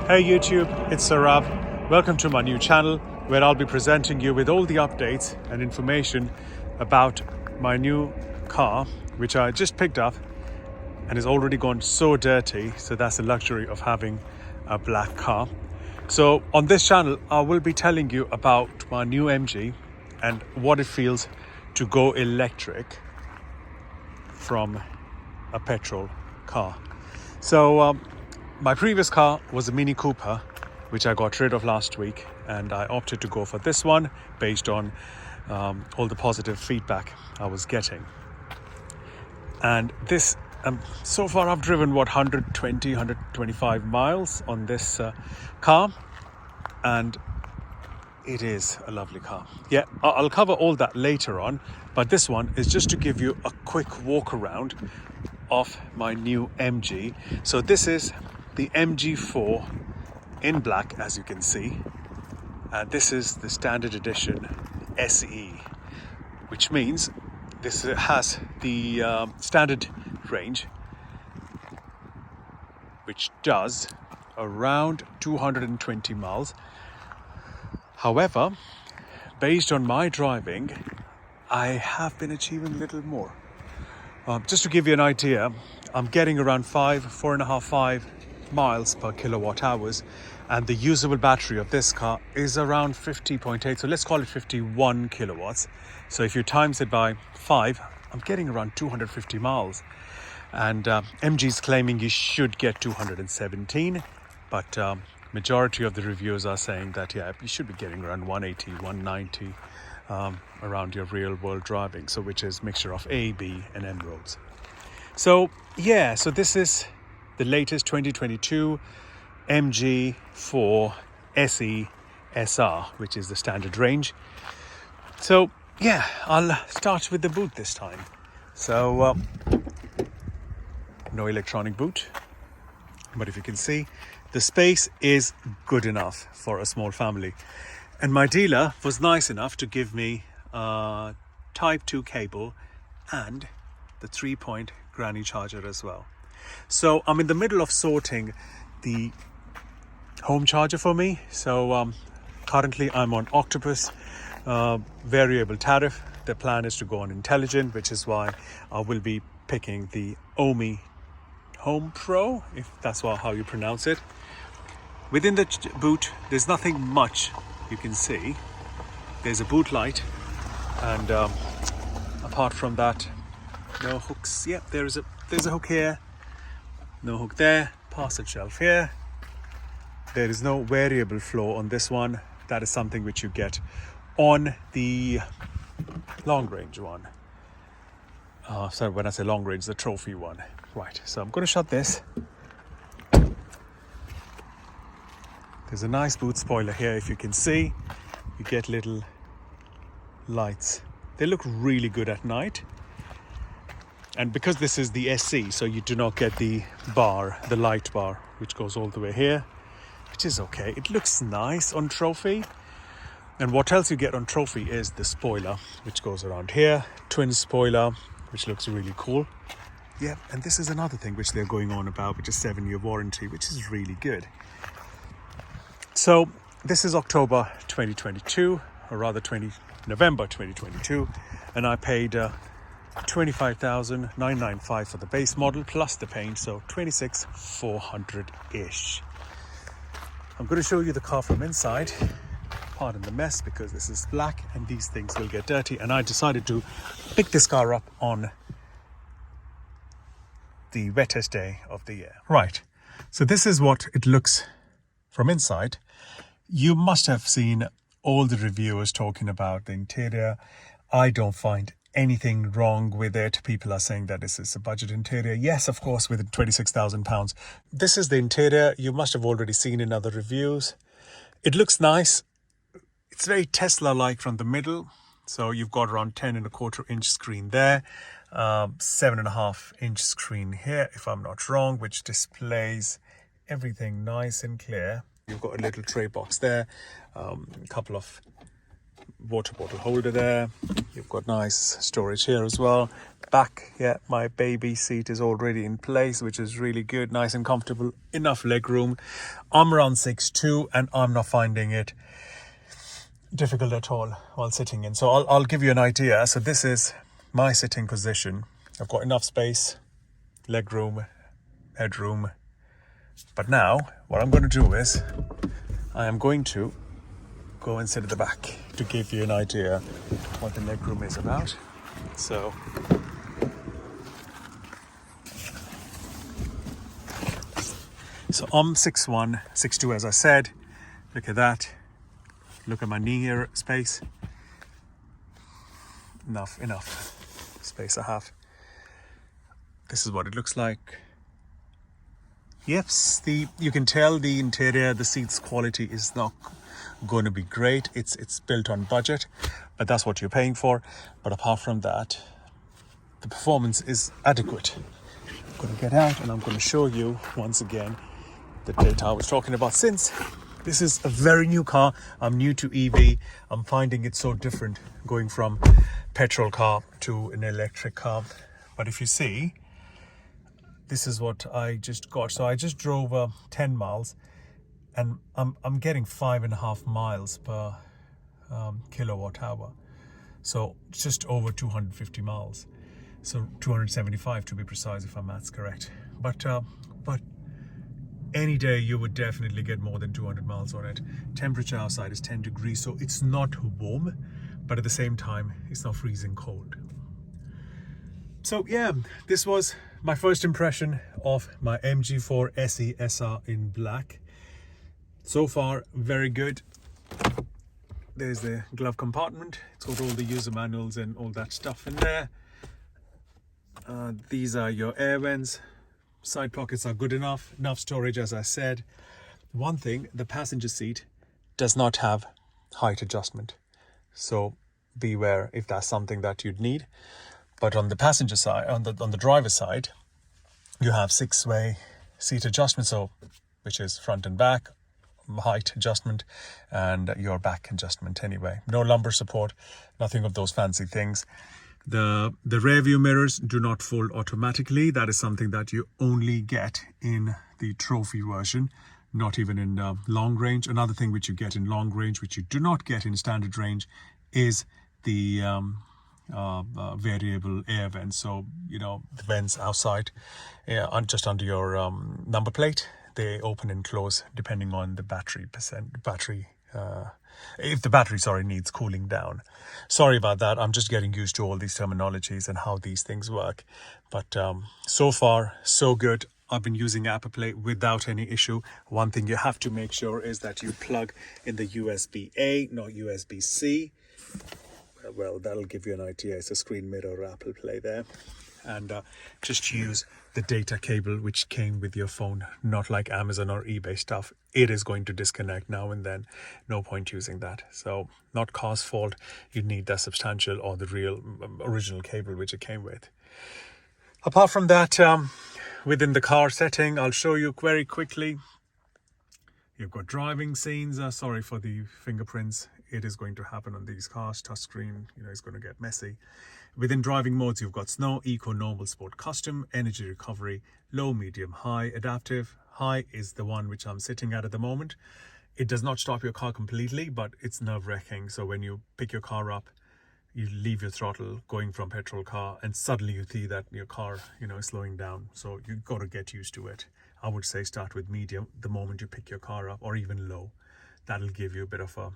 Hey YouTube, it's Saurabh. Welcome to my new channel where I'll be presenting you with all the updates and information about my new car, which I just picked up and is already gone so dirty. So that's the luxury of having a black car. So on this channel, I will be telling you about my new MG and what it feels to go electric from a petrol car. So my previous car was a Mini Cooper, which I got rid of last week, and I opted to go for this one based on all the positive feedback I was getting. And this, so far I've driven 125 miles on this car, and it is a lovely car. Yeah, I'll cover all that later on, but this one is just to give you a quick walk around of my new MG. So this is the MG4 in black, as you can see, and this is the standard edition SE, which means this has the standard range, which does around 220 miles. However, based on my driving, I have been achieving a little more. Just to give you an idea, I'm getting around 5 miles per kilowatt hours, and the usable battery of this car is around 50.8, so let's call it 51 kilowatts. So if you times it by 5, I'm getting around 250 miles, and MG is claiming you should get 217, but majority of the reviewers are saying that you should be getting around 180, 190 around your real world driving, so which is mixture of A, B and M roads. So so this is the latest 2022 MG4 SE SR, which is the standard range. So I'll start with the boot this time. So no electronic boot, but if you can see, the space is good enough for a small family. And my dealer was nice enough to give me a Type 2 cable and the 3-point granny charger as well. So I'm in the middle of sorting the home charger for me. So currently I'm on Octopus variable tariff. The plan is to go on intelligent, which is why I will be picking the Omi Home Pro, if that's how you pronounce it. Within the boot, there's nothing much you can see. There's a boot light, and apart from that, no hooks. There's a hook here, no hook there, parcel shelf here. There is no variable floor on this one. That is something which you get on the long range one. Sorry, when I say long range, the trophy one. Right, so I'm going to shut this. There's a nice boot spoiler here, if you can see. You get little lights. They look really good at night. And because this is the SC, so you do not get the bar, the light bar, which goes all the way here, which is okay. It looks nice on trophy. And what else you get on trophy is the spoiler, which goes around here. Twin spoiler, which looks really cool. Yeah, and this is another thing which they're going on about, which is 7-year warranty, which is really good. So this is October 2022, or rather November 2022, and I paid 25,995 for the base model plus the paint, so 26,400-ish. I'm going to show you the car from inside. Pardon the mess, because this is black and these things will get dirty, and I decided to pick this car up on the wettest day of the year. Right, so this is what it looks from inside. You must have seen all the reviewers talking about the interior. I don't find anything wrong with it. People are saying that this is a budget interior. Yes, of course, with £26,000. This is the interior. You must have already seen in other reviews. It looks nice. It's very Tesla-like from the middle. So you've got around 10.25-inch screen there. 7.5-inch screen here, if I'm not wrong, which displays everything nice and clear. You've got a little tray box there, a couple of water bottle holder there. You've got nice storage here as well. Back, yeah, my baby seat is already in place, which is really good, nice and comfortable, enough leg room. I'm around 6'2", and I'm not finding it difficult at all while sitting in. So I'll give you an idea. So this is my sitting position. I've got enough space, leg room, headroom. But now what I'm going to do is I am going to go and sit at the back to give you an idea what the leg room is about. So I'm 6'1", 6'2", as I said. Look at that. Look at my knee area space. Enough space I have. This is what it looks like. Yes, you can tell the interior, the seats quality is not going to be great. It's built on budget, but that's what you're paying for. But apart from that, the performance is adequate. I'm going to get out and I'm going to show you once again the data I was talking about. Since this is a very new car, I'm new to EV, I'm finding it so different going from petrol car to an electric car. But if you see, this is what I just got. So I just drove 10 miles and I'm getting 5.5 miles per kilowatt hour. So just over 250 miles. So 275 to be precise, if my math's correct. But any day you would definitely get more than 200 miles on it. Temperature outside is 10 degrees, so it's not warm, but at the same time, it's not freezing cold. So yeah, this was my first impression of my MG4 SE SR in black. So far, very good. There's the glove compartment. It's got all the user manuals and all that stuff in there. These are your air vents. Side pockets are good enough storage, as I said. One thing, the passenger seat does not have height adjustment, so beware if that's something that you'd need. But on the passenger side, on the driver's side, you have 6-way seat adjustment, so which is front and back, height adjustment, and your back adjustment anyway. No lumbar support, nothing of those fancy things. The rear view mirrors do not fold automatically. That is something that you only get in the trophy version, not even in long range. Another thing which you get in long range, which you do not get in standard range, is the variable air vents. So, you know, the vents outside, just under your number plate, they open and close depending on the if the battery needs cooling down. Sorry about that. I'm just getting used to all these terminologies and how these things work. But so far, so good. I've been using Apple Play without any issue. One thing you have to make sure is that you plug in the USB-A, not USB-C. Well, that'll give you an idea. It's a screen mirror Apple Play there. And just use the data cable which came with your phone, not like Amazon or eBay stuff. It is going to disconnect now and then. No point using that. So not car's fault. You need that substantial or the real original cable which it came with. Apart from that, within the car setting, I'll show you very quickly. You've got driving scenes. Sorry for the fingerprints. It is going to happen on these cars. Touchscreen, it's going to get messy. Within driving modes, you've got snow, eco, normal, sport, custom, energy recovery, low, medium, high, adaptive. High is the one which I'm sitting at the moment. It does not stop your car completely, but it's nerve-wracking. So when you pick your car up, you leave your throttle going from petrol car and suddenly you see that your car, is slowing down. So you've got to get used to it. I would say start with medium the moment you pick your car up, or even low. That'll give you a bit of a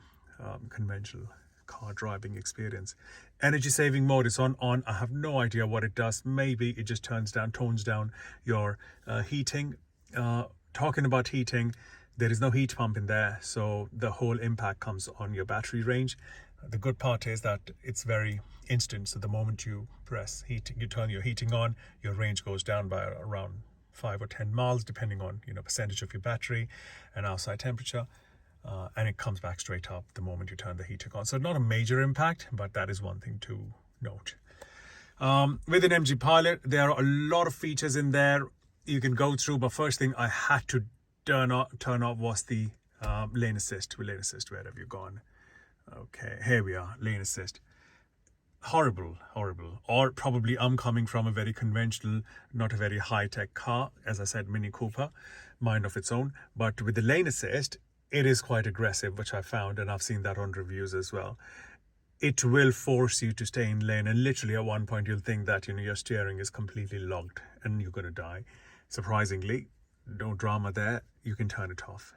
conventional car driving experience. Energy saving mode is on. I have no idea what it does. Maybe it just tones down your heating. Talking about heating, there is no heat pump in there, so the whole impact comes on your battery range. The good part is that it's very instant. So the moment you press heat, you turn your heating on, your range goes down by around 5 or 10 miles, depending on percentage of your battery and outside temperature. And it comes back straight up the moment you turn the heater on. So not a major impact, but that is one thing to note. Within MG Pilot, there are a lot of features in there you can go through, but first thing I had to turn off was the lane assist. With lane assist, where have you gone? Okay, here we are, lane assist. Horrible, horrible. Or probably I'm coming from a very conventional, not a very high-tech car, as I said, Mini Cooper, mind of its own. But with the lane assist, it is quite aggressive, which I found, and I've seen that on reviews as well. It will force you to stay in lane, and literally at one point you'll think that your steering is completely locked and you're going to die. Surprisingly, no drama there, you can turn it off.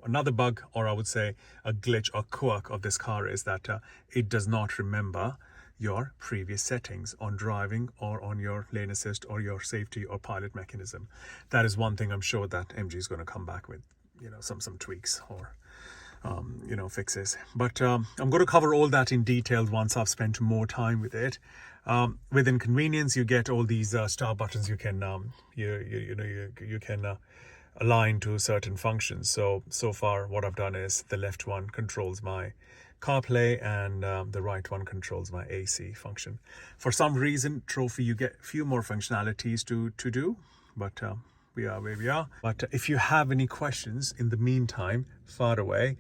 Another bug, or I would say a glitch or quirk of this car, is that it does not remember your previous settings on driving or on your lane assist or your safety or pilot mechanism. That is one thing I'm sure that MG is going to come back with, some tweaks or fixes. But I'm going to cover all that in detail once I've spent more time with it. With inconvenience, you get all these star buttons. You can you can align to certain functions. So far what I've done is the left one controls my CarPlay and the right one controls my AC function. For some reason, Trophy, you get a few more functionalities to do, but we are where we are. But if you have any questions in the meantime, far away,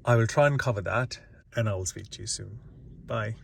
I will try and cover that, and I will speak to you soon. Bye.